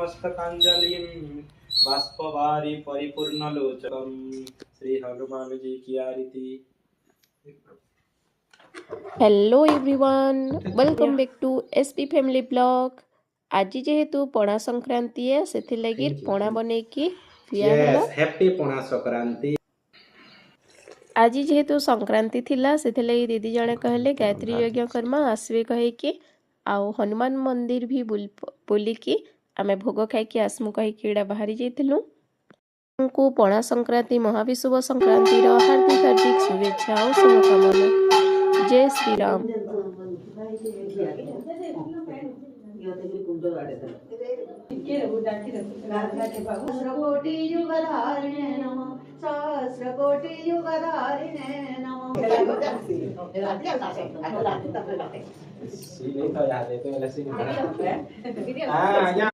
नमस्तकांजलिं बाष्पवारी परिपूर्णलोचकं श्री हनुमान जी की आरती। Hello everyone, welcome back to SP family blog. आज जेहेतु पणा संक्रांति है से लगी पणा बने की हैप्पी पणा संक्रांति। आज जेहेतु संक्रांति थिला से लगी दीदी जने कहले गायत्री यज्ञ कर्मा आसवे कहे कि आउ हनुमान मंदिर भी बुलिकी आमे भोग खाई आसमु कही बाहरी जाइलु। को पणा संक्रांति महाविशुभ संक्रांति हार्दिक हार्दिक शुभेच्छा और शुभकामना। जय श्री राम। सहस्रकोटि युगधारिणे नमः।